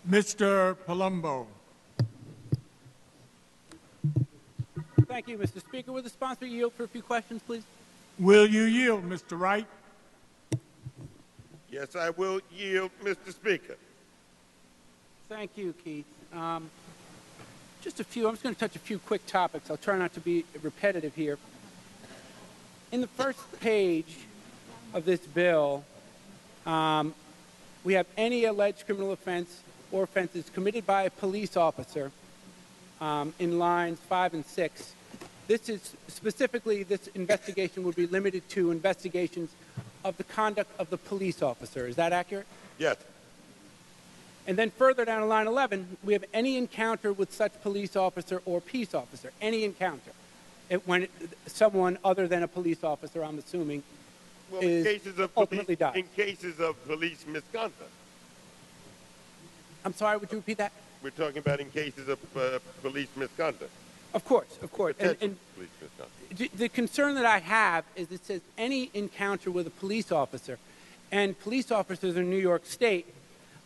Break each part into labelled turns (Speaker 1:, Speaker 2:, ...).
Speaker 1: Mr. Palumbo.
Speaker 2: Thank you, Mr. Speaker. Will the sponsor yield for a few questions, please?
Speaker 1: Will you yield, Mr. Wright?
Speaker 3: Yes, I will yield, Mr. Speaker.
Speaker 2: Thank you, Keith. Just a few. I'm just going to touch a few quick topics. I'll try not to be repetitive here. In the first page of this bill, we have any alleged criminal offense or offenses committed by a police officer in lines 5 and 6. This is specifically, this investigation would be limited to investigations of the conduct of the police officer. Is that accurate?
Speaker 3: Yes.
Speaker 2: And then further down to line 11, we have any encounter with such police officer or peace officer, any encounter. Someone other than a police officer, I'm assuming, ultimately dies.
Speaker 3: In cases of police misconduct.
Speaker 2: I'm sorry, would you repeat that?
Speaker 3: We're talking about in cases of police misconduct.
Speaker 2: Of course, of course. And
Speaker 3: Police misconduct.
Speaker 2: the concern that I have is it says any encounter with a police officer. And police officers in New York State,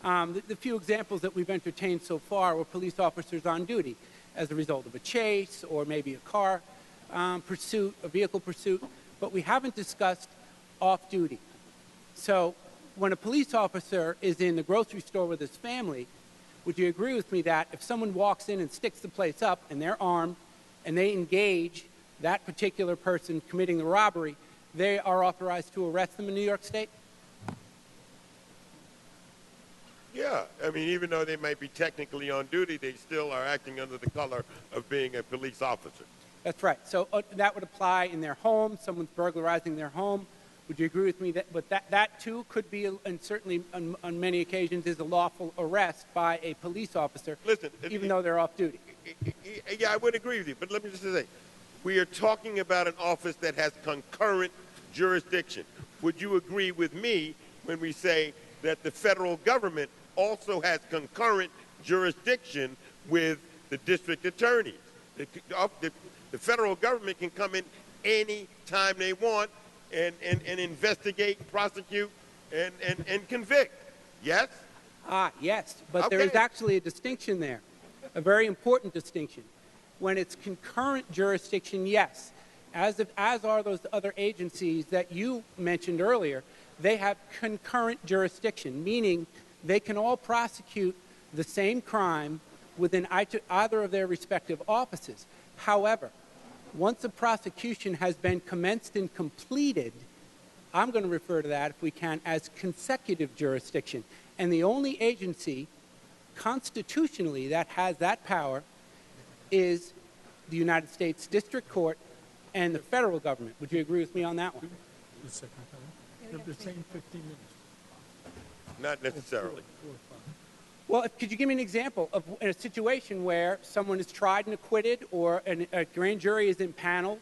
Speaker 2: the few examples that we've entertained so far were police officers on duty as a result of a chase or maybe a car pursuit, a vehicle pursuit, but we haven't discussed off-duty. So when a police officer is in the grocery store with his family, would you agree with me that if someone walks in and sticks the place up and they're armed and they engage that particular person committing the robbery, they are authorized to arrest them in New York State?
Speaker 3: Yeah, I mean, even though they might be technically on duty, they still are acting under the color of being a police officer.
Speaker 2: That's right. So that would apply in their home. Someone's burglarizing their home. Would you agree with me that too could be, and certainly on many occasions is a lawful arrest by a police officer, even though they're off duty?
Speaker 3: Yeah, I would agree with you, but let me just say, we are talking about an office that has concurrent jurisdiction. Would you agree with me when we say that the federal government also has concurrent jurisdiction with the district attorneys? The federal government can come in any time they want and investigate, prosecute, and convict. Yes?
Speaker 2: Yes, but
Speaker 3: Okay.
Speaker 2: there is actually a distinction there, a very important distinction. When it's concurrent jurisdiction, yes, as are those other agencies that you mentioned earlier, they have concurrent jurisdiction, meaning they can all prosecute the same crime within either of their respective offices. However, once a prosecution has been commenced and completed, I'm going to refer to that, if we can, as consecutive jurisdiction. And the only agency constitutionally that has that power is the United States District Court and the federal government. Would you agree with me on that one?
Speaker 1: The same 15 minutes.
Speaker 3: Not necessarily.
Speaker 2: Well, could you give me an example of a situation where someone is tried and acquitted, or a grand jury is impaneled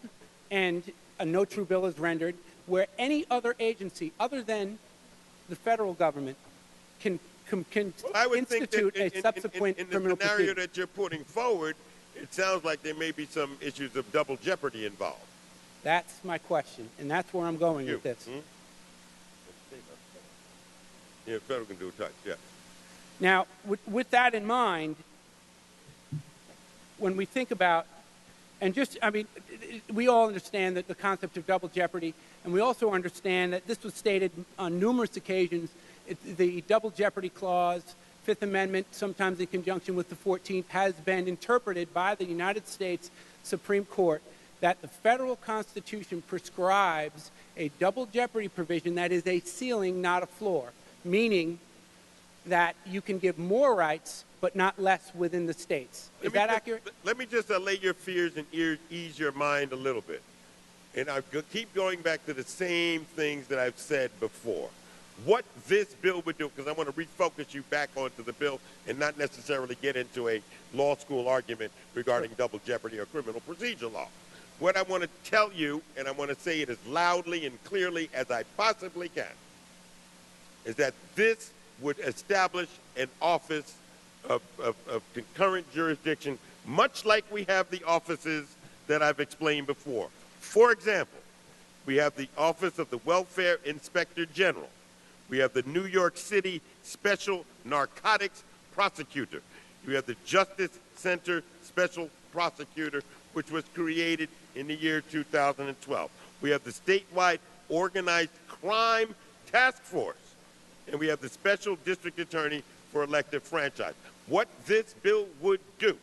Speaker 2: and a no true bill is rendered, where any other agency other than the federal government can institute a subsequent criminal proceeding?
Speaker 3: In the scenario that you're putting forward, it sounds like there may be some issues of double jeopardy involved.
Speaker 2: That's my question, and that's where I'm going with this.
Speaker 3: Yeah, federal can do a touch, yeah.
Speaker 2: Now, with that in mind, when we think about, we all understand that the concept of double jeopardy, and we also understand that this was stated on numerous occasions. The double jeopardy clause, Fifth Amendment, sometimes in conjunction with the 14th, has been interpreted by the United States Supreme Court that the federal Constitution prescribes a double jeopardy provision that is a ceiling, not a floor, meaning that you can give more rights but not less within the states. Is that accurate?
Speaker 3: Let me just allay your fears and ease your mind a little bit. And I keep going back to the same things that I've said before. What this bill would do, because I want to refocus you back onto the bill and not necessarily get into a law school argument regarding double jeopardy or criminal procedure law. What I want to tell you, and I want to say it as loudly and clearly as I possibly can, is that this would establish an office of concurrent jurisdiction, much like we have the offices that I've explained before. For example, we have the Office of the Welfare Inspector General. We have the New York City Special Narcotics prosecutor. You have the Justice Center Special Prosecutor, which was created in the year 2012. We have the statewide Organized Crime Task Force, and we have the Special District Attorney for Elective Franchise. What this bill would do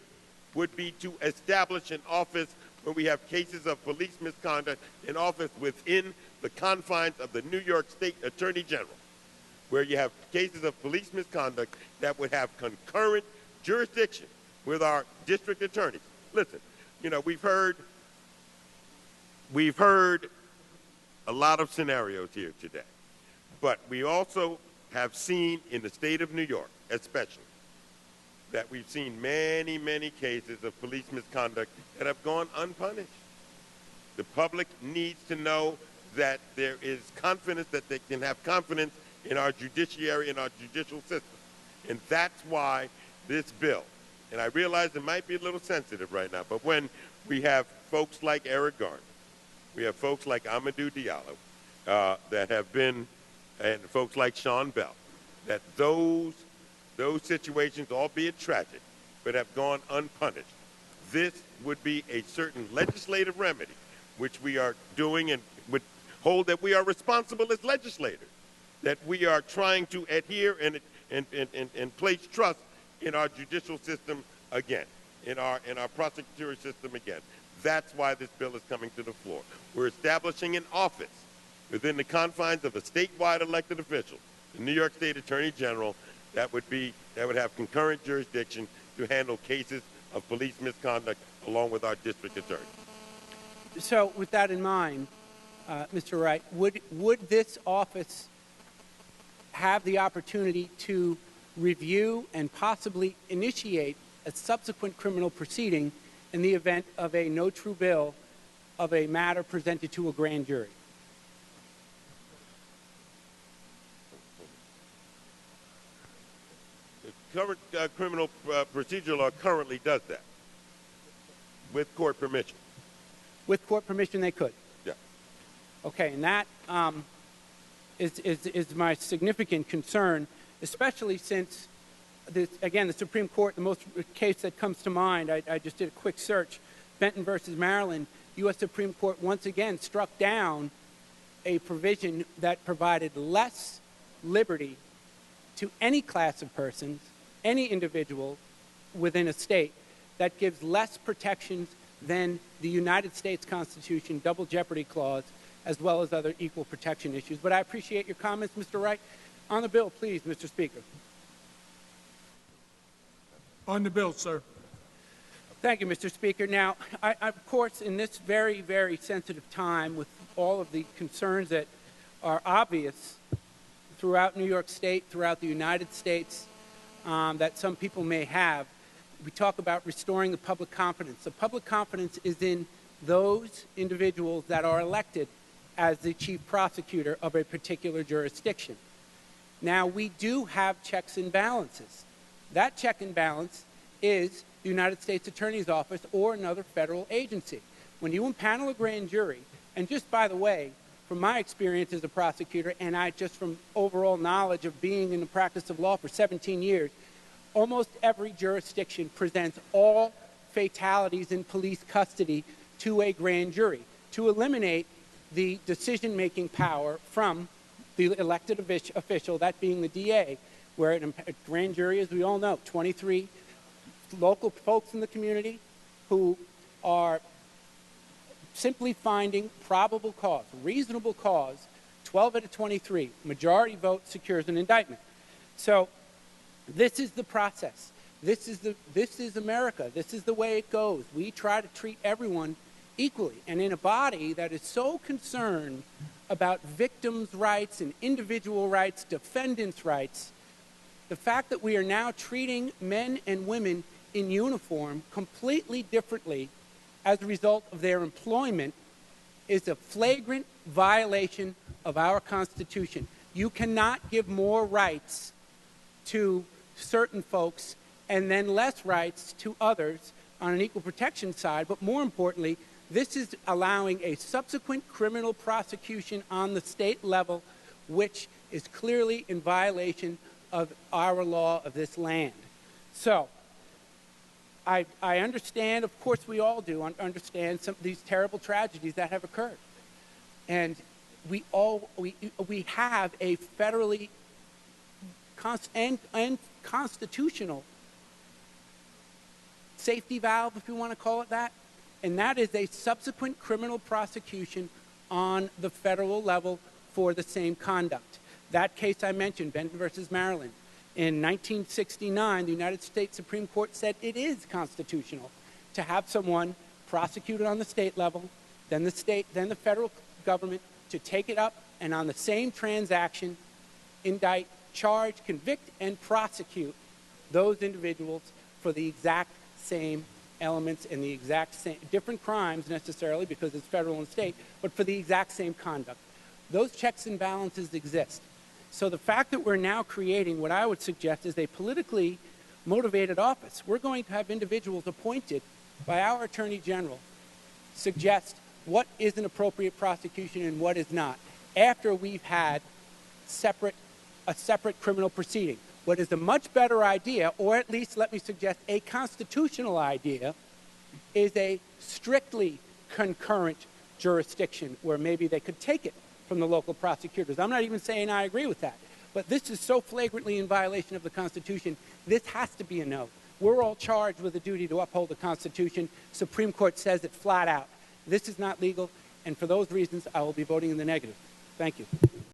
Speaker 3: would be to establish an office where we have cases of police misconduct, an office within the confines of the New York State Attorney General, where you have cases of police misconduct that would have concurrent jurisdiction with our district attorneys. Listen, you know, we've heard a lot of scenarios here today, but we also have seen in the state of New York, especially, that we've seen many, many cases of police misconduct that have gone unpunished. The public needs to know that there is confidence, that they can have confidence in our judiciary and our judicial system. And that's why this bill, and I realize it might be a little sensitive right now, but when we have folks like Eric Garner, we have folks like Amadou Diallo that have been, and folks like Sean Bell, that those situations, albeit tragic, but have gone unpunished. This would be a certain legislative remedy, which we are doing and would hold that we are responsible as legislators, that we are trying to adhere and place trust in our judicial system again, in our prosecutorial system again. That's why this bill is coming to the floor. We're establishing an office within the confines of a statewide elected official, the New York State Attorney General, that would have concurrent jurisdiction to handle cases of police misconduct along with our district attorney.
Speaker 2: So with that in mind, Mr. Wright, would this office have the opportunity to review and possibly initiate a subsequent criminal proceeding in the event of a no true bill of a matter presented to a grand jury?
Speaker 3: The current criminal procedure law currently does that with court permission.
Speaker 2: With court permission, they could.
Speaker 3: Yeah.
Speaker 2: Okay, and that is my significant concern, especially since, again, the Supreme Court, the most case that comes to mind, I just did a quick search, Benton versus Maryland, U.S. Supreme Court once again struck down a provision that provided less liberty to any class of persons, any individual within a state, that gives less protections than the United States Constitution double jeopardy clause, as well as other equal protection issues. But I appreciate your comments, Mr. Wright. On the bill, please, Mr. Speaker.
Speaker 1: On the bill, sir.
Speaker 2: Thank you, Mr. Speaker. Now, of course, in this very, very sensitive time, with all of the concerns that are obvious throughout New York State, throughout the United States, that some people may have, we talk about restoring the public confidence. The public confidence is in those individuals that are elected as the chief prosecutor of a particular jurisdiction. Now, we do have checks and balances. That check and balance is the United States Attorney's Office or another federal agency. When you impanel a grand jury, and just by the way, from my experience as a prosecutor, and just from overall knowledge of being in the practice of law for 17 years, almost every jurisdiction presents all fatalities in police custody to a grand jury to eliminate the decision-making power from the elected official, that being the DA, where a grand jury, as we all know, 23 local folks in the community who are simply finding probable cause, reasonable cause, 12 out of 23, majority vote secures an indictment. So this is the process. This is America. This is the way it goes. We try to treat everyone equally. And in a body that is so concerned about victims' rights and individual rights, defendants' rights, the fact that we are now treating men and women in uniform completely differently as a result of their employment is a flagrant violation of our Constitution. You cannot give more rights to certain folks and then less rights to others on an equal protection side, but more importantly, this is allowing a subsequent criminal prosecution on the state level, which is clearly in violation of our law of this land. So I understand, of course we all do, understand some of these terrible tragedies that have occurred. And we have a federally and constitutional safety valve, if you want to call it that, and that is a subsequent criminal prosecution on the federal level for the same conduct. That case I mentioned, Benton versus Maryland, in 1969, the United States Supreme Court said it is constitutional to have someone prosecuted on the state level, then the federal government to take it up and on the same transaction indict, charge, convict, and prosecute those individuals for the exact same elements and the exact same, different crimes necessarily because it's federal and state, but for the exact same conduct. Those checks and balances exist. So the fact that we're now creating what I would suggest is a politically motivated office. We're going to have individuals appointed by our Attorney General suggest what is an appropriate prosecution and what is not after we've had a separate criminal proceeding. What is a much better idea, or at least let me suggest a constitutional idea, is a strictly concurrent jurisdiction where maybe they could take it from the local prosecutors. I'm not even saying I agree with that, but this is so flagrantly in violation of the Constitution, this has to be a no. We're all charged with a duty to uphold the Constitution. Supreme Court says it flat out. This is not legal, and for those reasons, I will be voting in the negative. Thank you.